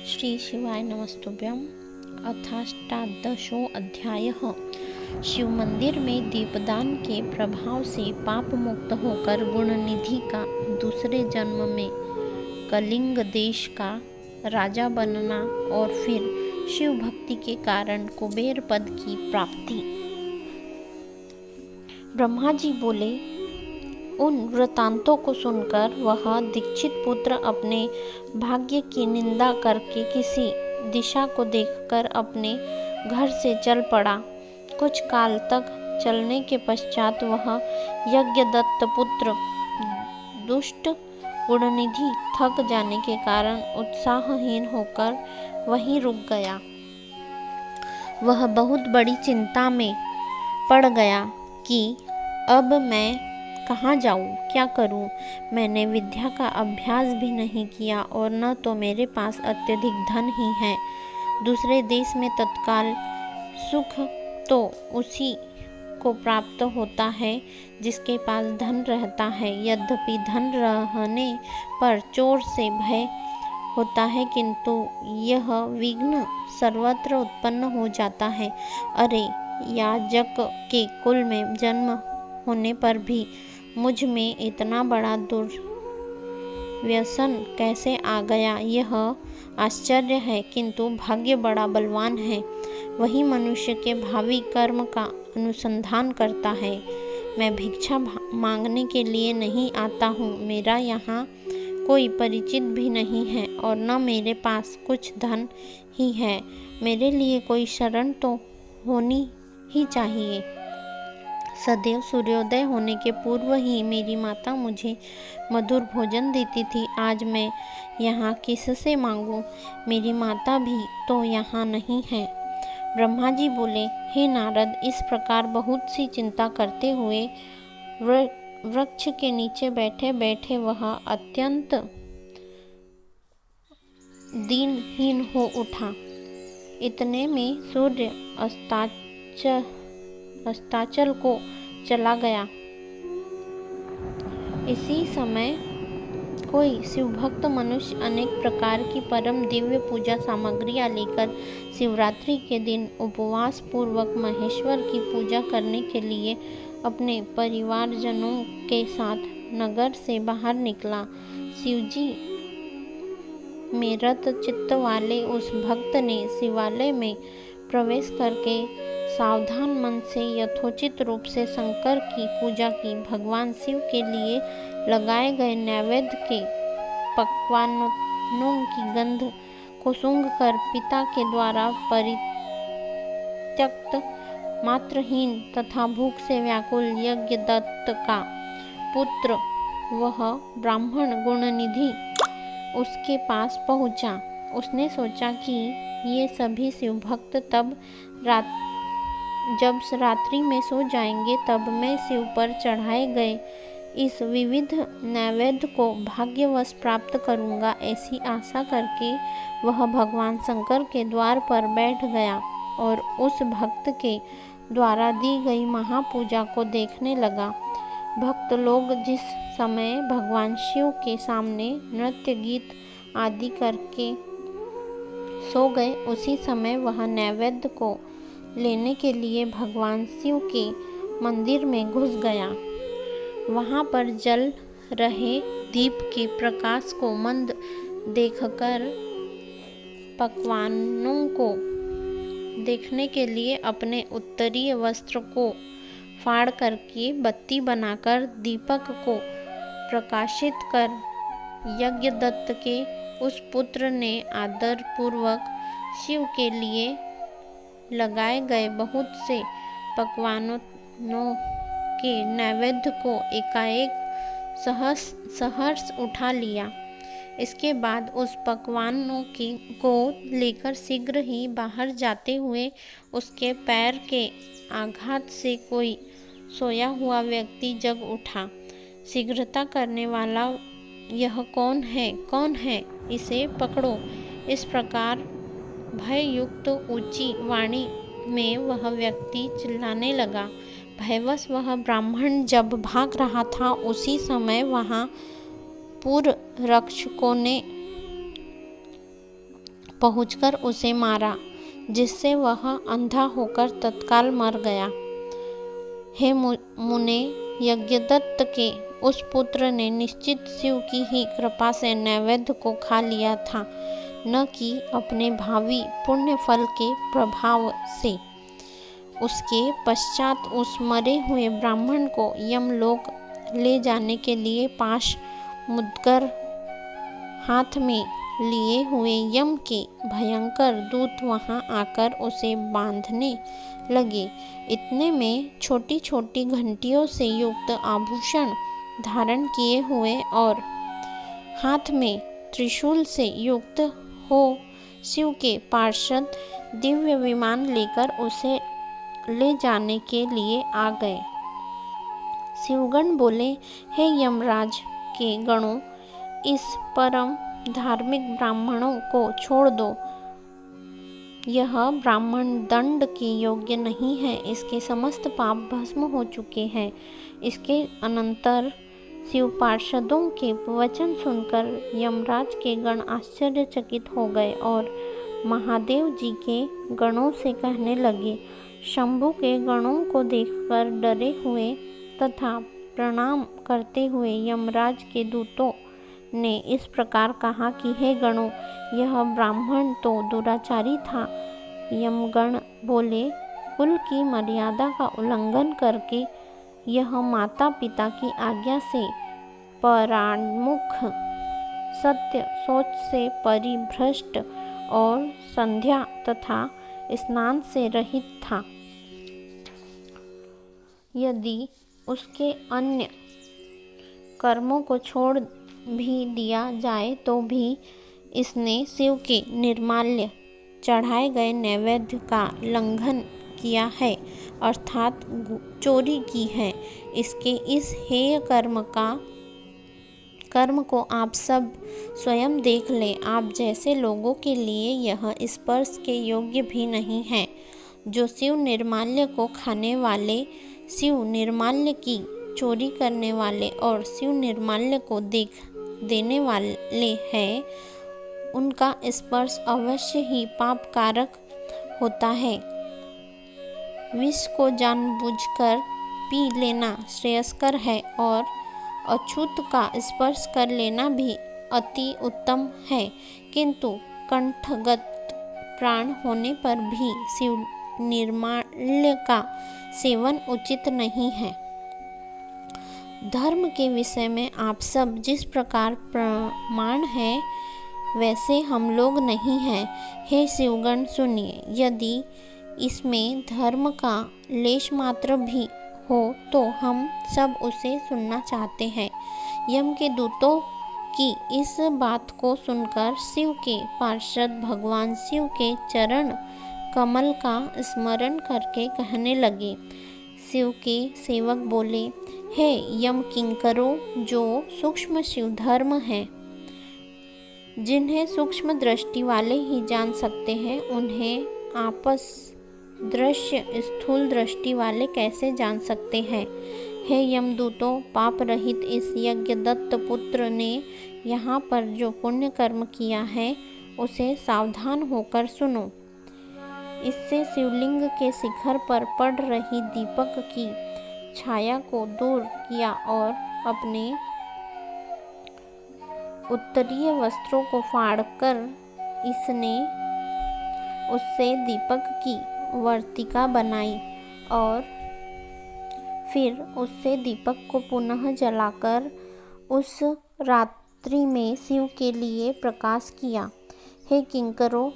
श्री शिवाय नमस्तुभ्यं। अथाष्टादशो अध्यायः। शिव मंदिर में दीपदान के प्रभाव से पाप मुक्त होकर गुणनिधि का दूसरे जन्म में कलिंग देश का राजा बनना और फिर शिव भक्ति के कारण कुबेर पद की प्राप्ति। ब्रह्मा जी बोले, उन वृतांतों को सुनकर वह दीक्षित पुत्र अपने भाग्य की निंदा करके किसी दिशा को देखकर अपने घर से चल पड़ा। कुछ काल तक चलने के पश्चात वह यज्ञदत्त पुत्र दुष्ट गुणनिधि थक जाने के कारण उत्साहहीन होकर वहीं रुक गया। वह बहुत बड़ी चिंता में पड़ गया कि अब मैं कहाँ जाऊँ, क्या करूँ। मैंने विद्या का अभ्यास भी नहीं किया और न तो मेरे पास अत्यधिक धन ही है। दूसरे देश में तत्काल सुख तो उसी को प्राप्त होता है जिसके पास धन रहता है। यद्यपि धन रहने पर चोर से भय होता है, किंतु यह विघ्न सर्वत्र उत्पन्न हो जाता है। अरे, याजक के कुल में जन्म होने पर भी मुझ में इतना बड़ा दुर्व्यसन कैसे आ गया, यह आश्चर्य है। किंतु भाग्य बड़ा बलवान है, वही मनुष्य के भावी कर्म का अनुसंधान करता है। मैं भिक्षा मांगने के लिए नहीं आता हूँ। मेरा यहाँ कोई परिचित भी नहीं है और न मेरे पास कुछ धन ही है। मेरे लिए कोई शरण तो होनी ही चाहिए। सदैव सूर्योदय होने के पूर्व ही मेरी माता मुझे मधुर भोजन देती थी। आज मैं यहाँ किससे मांगूं? मेरी माता भी तो यहाँ नहीं है। ब्रह्मा जी बोले, हे नारद, इस प्रकार बहुत सी चिंता करते हुए वृक्ष के नीचे बैठे बैठे वह अत्यंत दीनहीन हो उठा। इतने में सूर्य अस्ताचल को चला गया। इसी समय कोई शिवभक्त मनुष्य अनेक प्रकार की परम दिव्य पूजा सामग्रियां लेकर शिवरात्रि के दिन उपवास पूर्वक महेश्वर की पूजा करने के लिए अपने परिवारजनों के साथ नगर से बाहर निकला। शिवजी में रत चित्त वाले उस भक्त ने शिवालय में प्रवेश करके सावधान मन से यथोचित रूप से शंकर की पूजा की। भगवान शिव के लिए लगाए गए नैवेद्य के पकवानों की गंध को सूंघकर पिता के द्वारा परित्यक्त मात्रहीन तथा भूख से व्याकुल यज्ञदत्त का पुत्र वह ब्राह्मण गुणनिधि उसके पास पहुंचा। उसने सोचा कि ये सभी शिवभक्त जब रात्रि में सो जाएंगे तब मैं शिव पर चढ़ाए गए इस विविध नैवेद्य को भाग्यवश प्राप्त करूंगा। ऐसी आशा करके वह भगवान शंकर के द्वार पर बैठ गया और उस भक्त के द्वारा दी गई महापूजा को देखने लगा। भक्त लोग जिस समय भगवान शिव के सामने नृत्य गीत आदि करके सो गए, उसी समय वह नैवेद्य को लेने के लिए भगवान शिव के मंदिर में घुस गया। वहाँ पर जल रहे दीप के प्रकाश को मंद देखकर पकवानों को देखने के लिए अपने उत्तरीय वस्त्र को फाड़ करके बत्ती बनाकर दीपक को प्रकाशित कर यज्ञदत्त के उस पुत्र ने आदरपूर्वक शिव के लिए लगाए गए बहुत से पकवानों के नैवेद्य को एकाएक सहर्ष उठा लिया। इसके बाद उस पकवानों को लेकर शीघ्र ही बाहर जाते हुए उसके पैर के आघात से कोई सोया हुआ व्यक्ति जग उठा। शीघ्रता करने वाला यह कौन है, इसे पकड़ो। इस प्रकार भययुक्त ऊंची वाणी में वह व्यक्ति चिल्लाने लगा। भयवश वह ब्राह्मण जब भाग रहा था, उसी समय वहाँ पूर्व रक्षकों ने पहुंचकर उसे मारा, जिससे वह अंधा होकर तत्काल मर गया। हे मुने, यज्ञदत्त के उस पुत्र ने निश्चित शिव की ही कृपा से नैवेद्य को खा लिया था, न कि अपने भावी पुण्य फल के प्रभाव से। उसके पश्चात उस मरे हुए ब्राह्मण को यमलोक ले जाने के लिए पाश मुद्गर हाथ में लिए हुए यम के भयंकर दूत वहां आकर उसे बांधने लगे। इतने में छोटी छोटी घंटियों से युक्त आभूषण धारण किए हुए और हाथ में त्रिशूल से युक्त हो शिव के पार्षद दिव्य विमान लेकर उसे ले जाने के लिए आ गए। शिवगण बोले, हे यमराज के गणों, इस परम धार्मिक ब्राह्मणों को छोड़ दो। यह ब्राह्मण दंड के योग्य नहीं है, इसके समस्त पाप भस्म हो चुके हैं। इसके अनंतर शिव पार्षदों के वचन सुनकर यमराज के गण आश्चर्यचकित हो गए और महादेव जी के गणों से कहने लगे। शंभु के गणों को देखकर डरे हुए तथा प्रणाम करते हुए यमराज के दूतों ने इस प्रकार कहा कि हे गणों, यह ब्राह्मण तो दुराचारी था। यमगण बोले, कुल की मर्यादा का उल्लंघन करके यह माता पिता की आज्ञा से परान्मुख, सत्य सोच से परिभ्रष्ट और संध्या तथा स्नान से रहित था। यदि उसके अन्य कर्मों को छोड़ भी दिया जाए तो भी इसने शिव के निर्माल्य चढ़ाए गए नैवेद्य का लंघन किया है, अर्थात चोरी की है। इसके इस हेय कर्म को आप सब स्वयं देख लें। आप जैसे लोगों के लिए यह स्पर्श के योग्य भी नहीं है। जो शिव निर्माल्य को खाने वाले, शिव निर्माल्य की चोरी करने वाले और शिव निर्माल्य को देने वाले हैं, उनका स्पर्श अवश्य ही पाप कारक होता है। विष को जानबूझकर पी लेना श्रेयस्कर है और अछूत का स्पर्श कर लेना भी अति उत्तम है, किंतु कंठगत प्राण होने पर भी शिव निर्माल्य का सेवन उचित नहीं है। धर्म के विषय में आप सब जिस प्रकार प्रमाण है, वैसे हम लोग नहीं हैं। हे शिवगण, सुनिए, यदि इसमें धर्म का लेश मात्र भी हो तो हम सब उसे सुनना चाहते हैं। यम के दूतों की इस बात को सुनकर शिव के पार्षद भगवान शिव के चरण कमल का स्मरण करके कहने लगे। शिव के सेवक बोले, हे यम किंकरों, जो सूक्ष्म शिव धर्म है, जिन्हें सूक्ष्म दृष्टि वाले ही जान सकते हैं, उन्हें आपस दृश्य स्थूल दृष्टि वाले कैसे जान सकते हैं। हे यमदूतों, पाप रहित इस यज्ञदत्त पुत्र ने यहाँ पर जो पुण्य कर्म किया है, उसे सावधान होकर सुनो। इससे शिवलिंग के शिखर पर पड़ रही दीपक की छाया को दूर किया और अपने उत्तरीय वस्त्रों को फाड़कर इसने उससे दीपक की वर्तिका बनाई और फिर उससे दीपक को पुनः जलाकर उस रात्रि में शिव के लिए प्रकाश किया। हे किंकरों,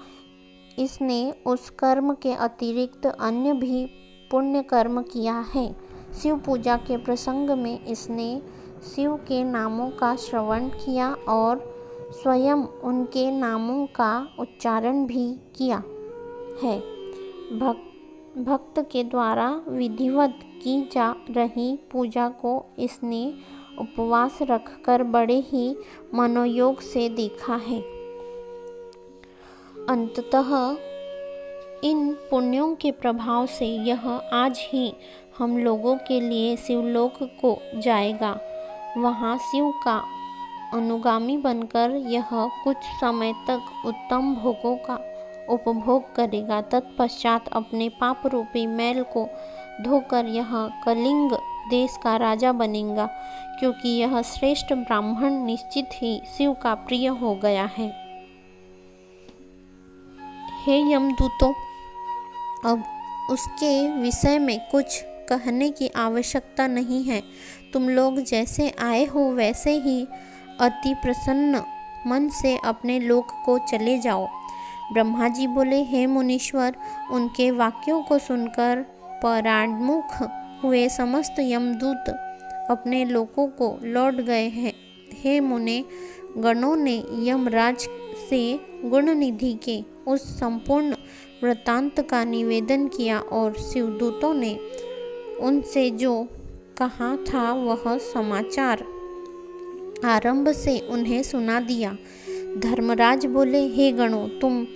इसने उस कर्म के अतिरिक्त अन्य भी पुण्य कर्म किया है। शिव पूजा के प्रसंग में इसने शिव के नामों का श्रवण किया और स्वयं उनके नामों का उच्चारण भी किया है। भक्त के द्वारा विधिवत की जा रही पूजा को इसने उपवास रखकर बड़े ही मनोयोग से देखा है। अंततः इन पुण्यों के प्रभाव से यह आज ही हम लोगों के लिए शिवलोक को जाएगा। वहाँ शिव का अनुगामी बनकर यह कुछ समय तक उत्तम भोगों का उपभोग करेगा। तत्पश्चात अपने पाप रूपी मैल को धोकर यह कलिंग देश का राजा बनेगा, क्योंकि यह श्रेष्ठ ब्राह्मण निश्चित ही शिव का प्रिय हो गया है। हे यमदूतों, अब उसके विषय में कुछ कहने की आवश्यकता नहीं है। तुम लोग जैसे आए हो वैसे ही अति प्रसन्न मन से अपने लोक को चले जाओ। ब्रह्मा जी बोले, हे मुनीश्वर, उनके वाक्यों को सुनकर परान्मुख हुए समस्त यमदूत अपने लोकों को लौट गए हैं। हे मुने, गणों ने यमराज से गुणनिधि के उस संपूर्ण वृत्तांत का निवेदन किया और शिवदूतों ने उनसे जो कहा था वह समाचार आरंभ से उन्हें सुना दिया। धर्मराज बोले, हे गणों, तुम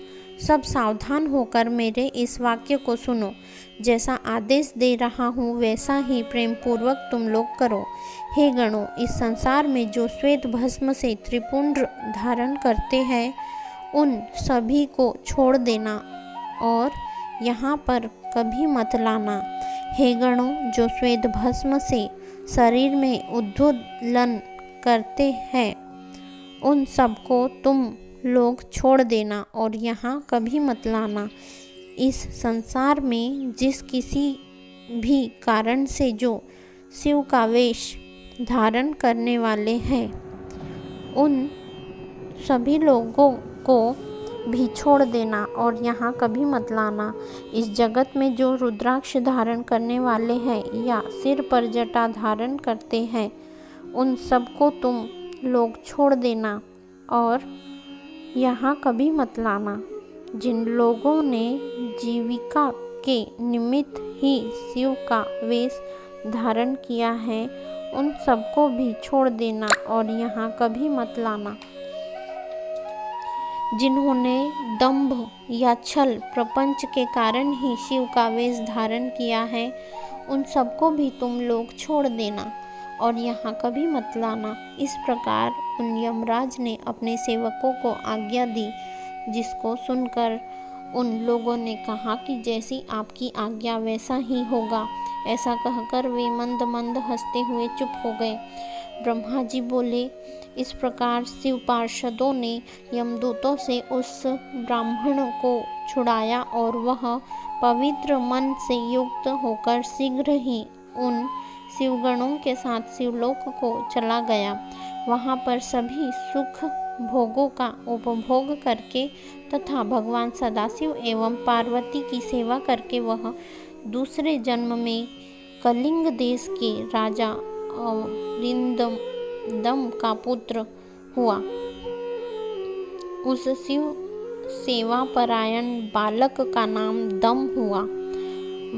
सब सावधान होकर मेरे इस वाक्य को सुनो। जैसा आदेश दे रहा हूँ वैसा ही प्रेम पूर्वक तुम लोग करो। हे गणों, इस संसार में जो श्वेत भस्म से त्रिपुंड धारण करते हैं उन सभी को छोड़ देना और यहाँ पर कभी मत लाना। हे गणों, जो श्वेत भस्म से शरीर में उद्दोलन करते हैं उन सबको तुम लोग छोड़ देना और यहाँ कभी मत लाना। इस संसार में जिस किसी भी कारण से जो शिव का वेश धारण करने वाले हैं उन सभी लोगों को भी छोड़ देना और यहाँ कभी मत लाना। इस जगत में जो रुद्राक्ष धारण करने वाले हैं या सिर पर जटा धारण करते हैं उन सबको तुम लोग छोड़ देना और यहाँ कभी मत लाना। जिन लोगों ने जीविका के निमित्त ही शिव का वेश धारण किया है उन सबको भी छोड़ देना और यहाँ कभी मत लाना। जिन्होंने दंभ या छल प्रपंच के कारण ही शिव का वेश धारण किया है उन सबको भी तुम लोग छोड़ देना और यहाँ कभी मत लाना। इस प्रकार उन यमराज ने अपने सेवकों को आज्ञा दी, जिसको सुनकर उन लोगों ने कहा कि जैसी आपकी आज्ञा वैसा ही होगा। ऐसा कहकर वे मंद मंद हंसते हुए चुप हो गए। ब्रह्मा जी बोले, इस प्रकार शिव पार्षदों ने यमदूतों से उस ब्राह्मण को छुड़ाया और वह पवित्र मन से युक्त होकर शीघ्र ही उन शिवगणों के साथ शिवलोक को चला गया। वहाँ पर सभी सुख भोगों का उपभोग करके तथा भगवान सदाशिव एवं पार्वती की सेवा करके वह दूसरे जन्म में कलिंग देश के राजा अरिंदम का पुत्र हुआ। उस शिव सेवा परायण बालक का नाम दम हुआ।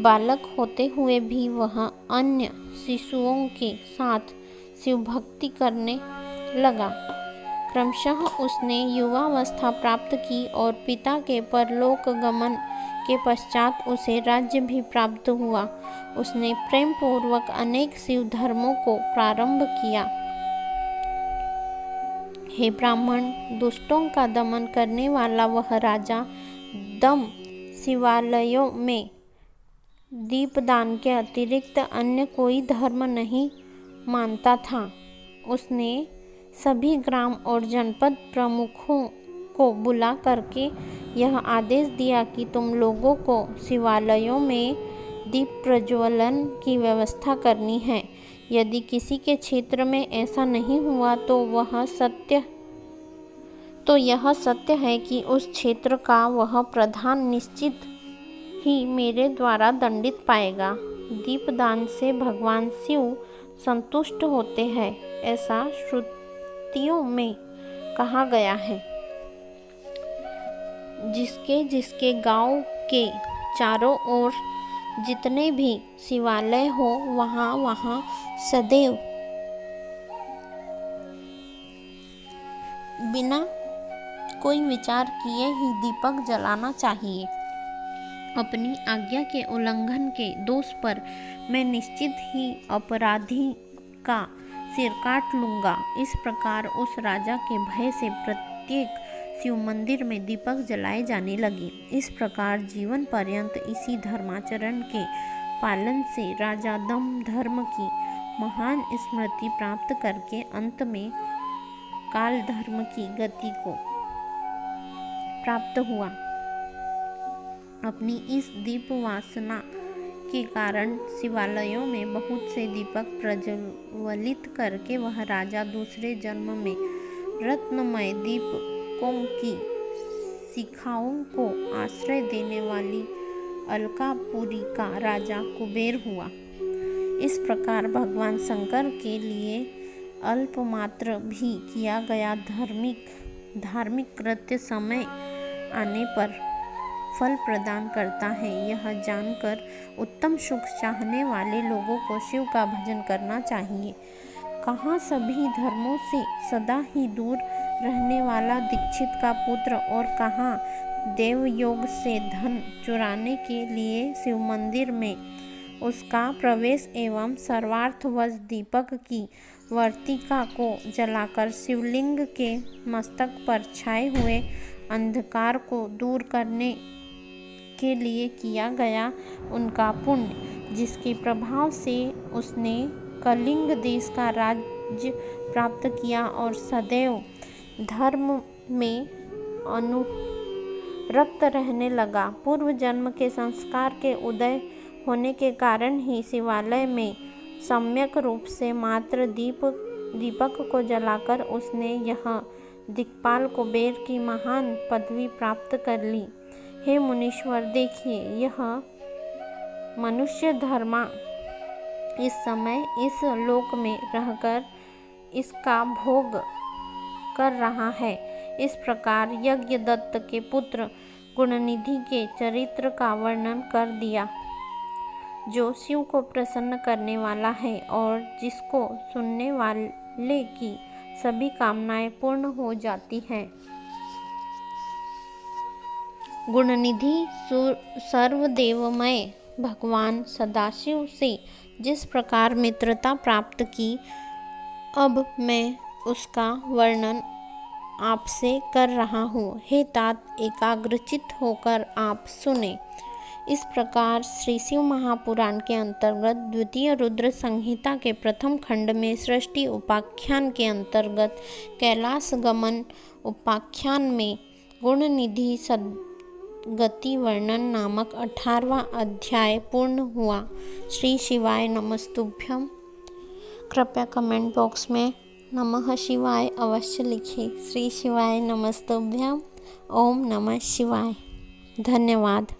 बालक होते हुए भी वह अन्य शिशुओं के साथ शिव भक्ति करने लगा। क्रमशः उसने युवावस्था प्राप्त की और पिता के परलोक गमन के पश्चात उसे राज्य भी प्राप्त हुआ। उसने प्रेम पूर्वक अनेक शिव धर्मों को प्रारंभ किया। हे ब्राह्मण, दुष्टों का दमन करने वाला वह राजा दम शिवालयों में दीपदान के अतिरिक्त अन्य कोई धर्म नहीं मानता था। उसने सभी ग्राम और जनपद प्रमुखों को बुला करके यह आदेश दिया कि तुम लोगों को शिवालयों में दीप प्रज्वलन की व्यवस्था करनी है। यदि किसी के क्षेत्र में ऐसा नहीं हुआ तो यह सत्य है कि उस क्षेत्र का वह प्रधान निश्चित ही मेरे द्वारा दंडित पाएगा। दीपदान से भगवान शिव संतुष्ट होते हैं, ऐसा श्रुतियों में कहा गया है। जिसके जिसके गांव के चारों ओर जितने भी शिवालय हो वहाँ सदैव बिना कोई विचार किए ही दीपक जलाना चाहिए। अपनी आज्ञा के उल्लंघन के दोष पर मैं निश्चित ही अपराधी का सिर काट लूँगा। इस प्रकार उस राजा के भय से प्रत्येक शिव मंदिर में दीपक जलाए जाने लगे। इस प्रकार जीवन पर्यंत इसी धर्माचरण के पालन से राजा दम धर्म की महान स्मृति प्राप्त करके अंत में काल धर्म की गति को प्राप्त हुआ। अपनी इस दीप वासना के कारण शिवालयों में बहुत से दीपक प्रज्वलित करके वह राजा दूसरे जन्म में रत्नमय दीपकों की शिखाओं को आश्रय देने वाली अलकापुरी का राजा कुबेर हुआ। इस प्रकार भगवान शंकर के लिए अल्पमात्र भी किया गया धार्मिक कृत्य समय आने पर फल प्रदान करता है। यह जानकर उत्तम सुख चाहने वाले लोगों को शिव का भजन करना चाहिए। कहाँ सभी धर्मों से सदा ही दूर रहने वाला दीक्षित का पुत्र और कहाँ देवयोग से धन चुराने के लिए शिव मंदिर में उसका प्रवेश एवं सर्वार्थवश दीपक की वर्तिका को जलाकर शिवलिंग के मस्तक पर छाए हुए अंधकार को दूर करने के लिए किया गया उनका पुण्य, जिसके प्रभाव से उसने कलिंग देश का राज्य प्राप्त किया और सदैव धर्म में अनुरक्त रहने लगा। पूर्व जन्म के संस्कार के उदय होने के कारण ही शिवालय में सम्यक रूप से मात्र दीपक को जलाकर उसने यह दिक्पाल कुबेर की महान पदवी प्राप्त कर ली। हे मुनीश्वर, देखिए, यह मनुष्य धर्मा इस समय इस लोक में रहकर इसका भोग कर रहा है। इस प्रकार यज्ञदत्त के पुत्र गुणनिधि के चरित्र का वर्णन कर दिया, जो शिव को प्रसन्न करने वाला है और जिसको सुनने वाले की सभी कामनाएं पूर्ण हो जाती हैं। गुणनिधि सर्वदेवमय भगवान सदाशिव से जिस प्रकार मित्रता प्राप्त की, अब मैं उसका वर्णन आपसे कर रहा हूँ। हे तात, एकाग्रचित होकर आप सुने। इस प्रकार श्री शिव महापुराण के अंतर्गत द्वितीय रुद्र संहिता के प्रथम खंड में सृष्टि उपाख्यान के अंतर्गत कैलाश गमन उपाख्यान में गुणनिधि सद्गति वर्णन नामक 18वां अध्याय पूर्ण हुआ। श्री शिवाय नमस्तुभ्यम। कृपया कमेंट बॉक्स में नमः शिवाय अवश्य लिखिए। श्री शिवाय नमस्तुभ्यम। ओम नमः शिवाय। धन्यवाद।